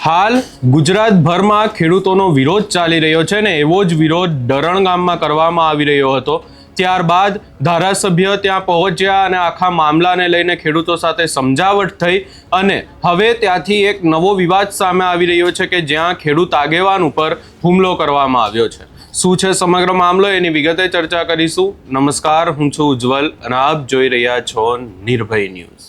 હાલ ગુજરાતભરમાં ખેડૂતોનો વિરોધ ચાલી રહ્યો છે ને એવો જ વિરોધ ડરણ ગામમાં કરવામાં આવી રહ્યો હતો। ત્યારબાદ ધારાસભ્ય ત્યાં પહોંચ્યા અને આખા મામલાને લઈને ખેડૂતો સાથે સમજાવટ થઈ અને હવે ત્યાંથી એક નવો વિવાદ સામે આવી રહ્યો છે કે જ્યાં ખેડૂત આગેવાન ઉપર હુમલો કરવામાં આવ્યો છે। શું છે સમગ્ર મામલો એની વિગતે ચર્ચા કરીશું। નમસ્કાર, હું છું ઉજ્જવલ અને આપ જોઈ રહ્યા છો નિર્ભય ન્યૂઝ।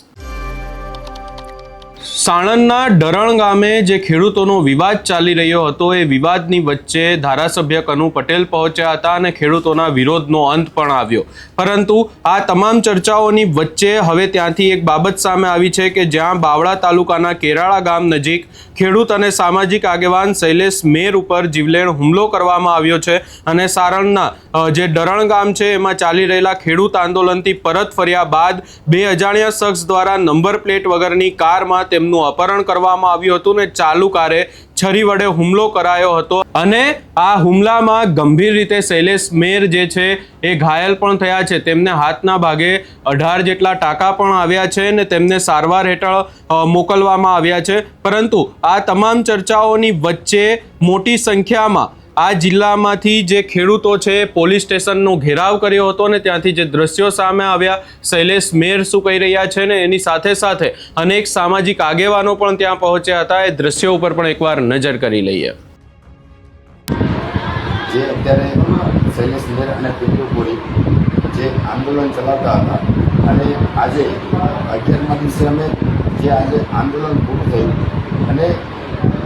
સાણંદના ડરણ ગામે જે ખેડૂતોનો વિવાદ ચાલી રહ્યો હતો એ વિવાદની વચ્ચે ધારાસભ્ય કનુ પટેલ પહોંચ્યા હતા અને ખેડૂતોના વિરોધનો અંત પણ આવ્યો। પરંતુ આ તમામ ચર્ચાઓની વચ્ચે હવે ત્યાંથી એક બાબત સામે આવી છે કે જ્યાં બાવળા તાલુકાના કેરાળા ગામ નજીક ખેડૂત અને સામાજિક આગેવાન શૈલેષ મેર ઉપર જીવલેણ હુમલો કરવામાં આવ્યો છે અને સાણંદના જે ડરણ ગામ છે એમાં ચાલી રહેલા ખેડૂત આંદોલનથી પરત ફર્યા બાદ બે અજાણ્યા શખ્સ દ્વારા નંબર પ્લેટ વગરની કારમાં તેમનું અપહરણ કરવામાં આવ્યું હતું ને ચાલુ કારે છરી વડે હુમલો કરાયો હતો અને આ હુમલામાં ગંભીર રીતે શૈલેષ મેર જે છે એ ઘાયલ પણ થયા છે। તેમને હાથના ભાગે 18 જેટલા ટાંકા પણ આવ્યા છે ને તેમને સારવાર હેઠળ મોકલવામાં આવ્યા છે। પરંતુ આ તમામ ચર્ચાઓની વચ્ચે મોટી સંખ્યામાં આ જિલ્લામાંથી જે ખેડૂતો છે પોલીસ સ્ટેશનનો ઘેરાવ કર્યો હતો ને ત્યાંથી જે દ્રશ્યો સામે આવ્યા, શૈલેષ મેર શું કહી રહ્યા છે ને એની સાથે સાથે અનેક સામાજિક આગેવાનો પણ ત્યાં પહોંચ્યા હતા। એ દ્રશ્યો ઉપર પણ એકવાર નજર કરી લઈએ। જે અત્યારે શૈલેષ મેર અને પિન્ટુ જે આંદોલન ચલાવતા હતા અને આજે 11મા દિવસે અમે જે આજે આંદોલન પૂરું થયું અને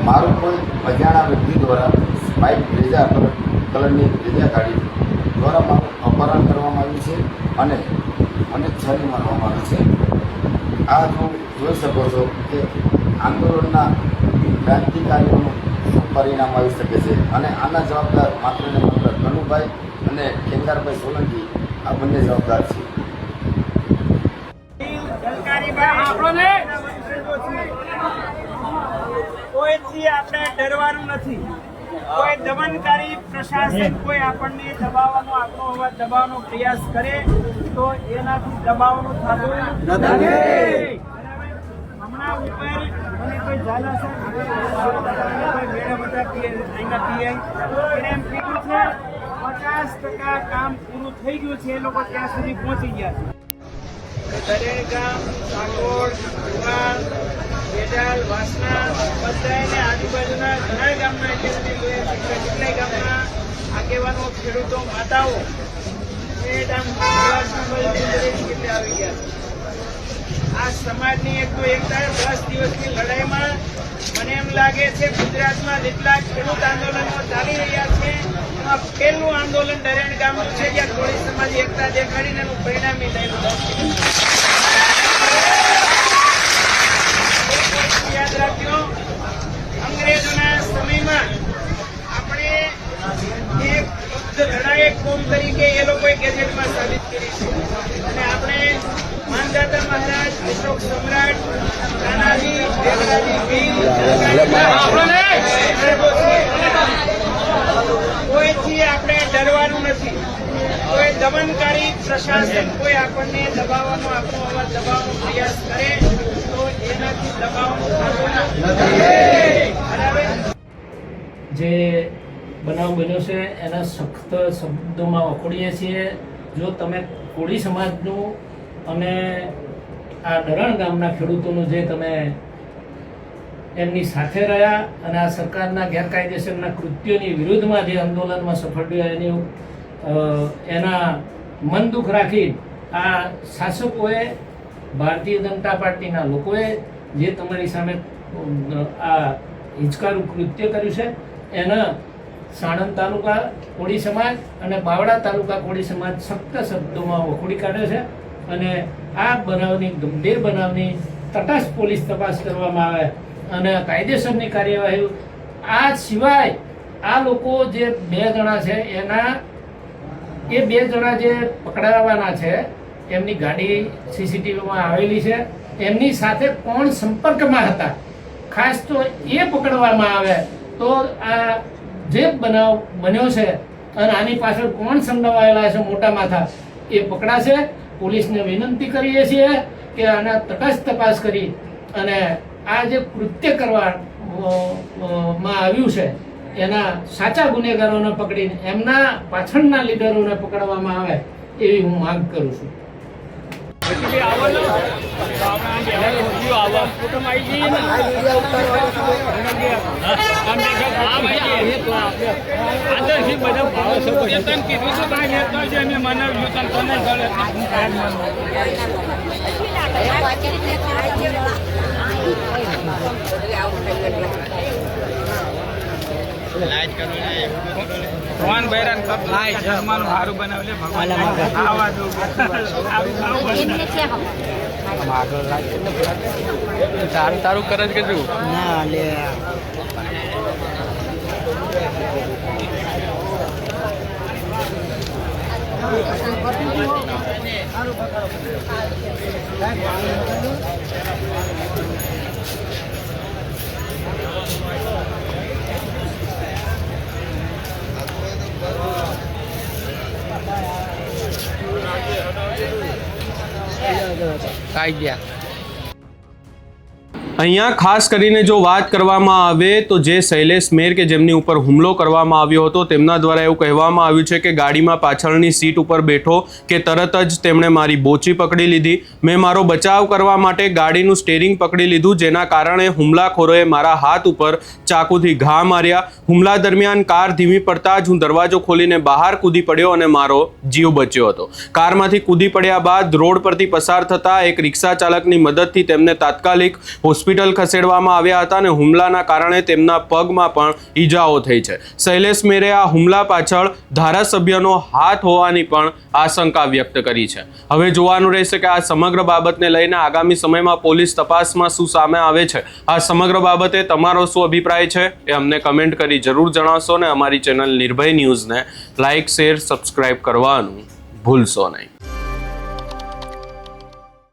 મારું કોઈ અજાણા વ્યક્તિ દ્વારા વ્હાઇટ બ્રેઝા કલરની બ્રેઝા કાઢી દ્વારા મારું અપહરણ કરવામાં આવ્યું છે અને મને છરી મારવામાં આવી છે। આ તમે જોઈ શકો છો કે આંદોલનના ક્રાંતિકારીઓનું શું પરિણામ આવી શકે છે અને આના જવાબદાર માત્ર ને માત્ર કનુભાઈ અને કેંગારભાઈ સોલંકી આ બંને જવાબદાર છે। કોઈથી આપણે ડરવાનું નથી। કોઈ દમનકારી પ્રશાસન કોઈ આપણને દબાવવાનો આપણો અવાજ દબાવવાનો પ્રયાસ કરે તો એનાથી દબાવવાનું થતું નથી। હમણાં ઉપર મને કોઈ ઝાલા સાહેબ કોઈ મેડમ હતા અહીંના પીઆઈ એને એમ કીધું છે 50% કામ પૂરું થઈ ગયું છે, એ લોકો ત્યાં સુધી પહોંચી ગયા છે। દરેક ગામ સાકોડ બેડાલ વાસણા બધાને આજુબાજુના ઘણા ગામના કેટલાય ગામના આગેવાનો ખેડૂતો માતાઓ આવી ગયા। આ સમાજની એક તો એકતા 10 દિવસની લડાઈમાં મને એમ લાગે છે ગુજરાતમાં જેટલા ખેડૂત આંદોલનો ચાલી રહ્યા છે એમાં પહેલું આંદોલન ડરણ ગામનું છે જ્યાં કોળી સમાજ એકતા દેખાડીને એનું પરિણામી થયેલું। યાદ રાખજો, અંગ્રેજોના સમયમાં આપણે એક લડાયક કોમ તરીકે એ લોકોએ ગેજેટમાં સાબિત કરી છે અને આપણે માનદાતા મહારાજ, અશોક સમ્રાટ, તાનાજી, દેવરાજી ભીલ કોઈથી આપણે ડરવાનું નથી। કોઈ દમનકારી પ્રશાસન કોઈ આપણને દબાવવાનો આપણો અવાજ દબાવવાનો પ્રયાસ કરે તો એનાથી દબાવવાનું જે બનાવ બન્યો છે એના સખત શબ્દોમાં વખોડીએ છીએ। જો તમે કોળી સમાજનું અને આ ડરણ ગામના ખેડૂતોનું જે તમે એમની સાથે રહ્યા અને આ સરકારના ગેરકાયદેસરના કૃત્યોની વિરુદ્ધમાં જે આંદોલનમાં સફળ થયા એના મન દુઃખ રાખી આ શાસકોએ, ભારતીય જનતા પાર્ટીના લોકોએ જે તમારી સામે આ હિચકારું કૃત્ય કર્યું છે એના સાણંદ તાલુકા કોળી સમાજ અને બાવળા તાલુકા કોળી સમાજ સખ્ત શબ્દોમાં વખોડી કાઢે છે અને આ બનાવની ગંભીર બનાવની તટસ્થ પોલીસ તપાસ કરવામાં આવે અને કાયદેસરની કાર્યવાહી। આ સિવાય આ લોકો જે 2 જણા છે એના એ 2 જણા જે પકડાવાના છે એમની ગાડી સીસીટીવીમાં આવેલી છે, એમની સાથે કોણ સંપર્કમાં હતા ખાસ તો એ પકડવામાં આવે તો આ જે બનાવ બન્યો છે અને આની પાછળ કોણ સંડોવાયેલા છે મોટા માથા એ પકડાશે। પોલીસને વિનંતી કરીએ છીએ કે આના તટસ્થ તપાસ કરી અને આ જે કૃત્ય કરવા માં આવ્યું છે એના સાચા ગુનેગારોને પકડીને એમના પાછળના લીડરોને પકડવામાં આવે એવી હું માંગ કરું છું. ભગવાન બૈરાન લાય જમવાનું સારું બનાવલે ભગવાન આવા દો સારું તારું કરે કે જો ના લે અહીંયા ખાસ કરીને જો વાત કરવામાં આવે તો જે શૈલેષ મેર કે જેમની ઉપર હુમલો કરવામાં આવ્યો હતો તેમના દ્વારા એવું કહેવામાં આવ્યું છે કે ગાડીમાં પાછળની સીટ ઉપર બેઠો કે તરત જ તેમણે મારી બોચી પકડી લીધી. મેં મારો બચાવ કરવા માટે ગાડીનું સ્ટેરિંગ પકડી લીધું, જેના કારણે હુમલાખોરોએ મારા હાથ ઉપર ચાકુથી ઘા માર્યા. હુમલા દરમિયાન કાર ધીમી પડતા જ હું દરવાજો ખોલીને બહાર કૂદી પડ્યો અને મારો જીવ બચ્યો હતો. કારમાંથી કૂદી પડ્યા બાદ રોડ પરથી પસાર થતા એક રિક્ષા ચાલકની મદદથી તેમને તાત્કાલિક હોસ્પિટલ ખસેડવામાં આવ્યા હતા અને હુમલાના કારણે તેમના પગમાં પણ ઈજાઓ થઈ છે. શૈલેષ મેરે આ હુમલા પાછળ ધારાસભ્યનો હાથ હોવાની પણ આશંકા વ્યક્ત કરી છે. હવે જોવાનું રહેશે કે આ સમગ્ર બાબતને લઈને આગામી સમયમાં પોલીસ તપાસમાં શું સામે આવે છે. આ સમગ્ર બાબતે તમારો શું અભિપ્રાય છે એ અમને કમેન્ટ કરી જરૂર જણાવશો અને અમારી ચેનલ નિર્ભય ન્યૂઝને લાઇક, શેર, સબસ્ક્રાઇબ કરવાનું ભૂલશો નહીં.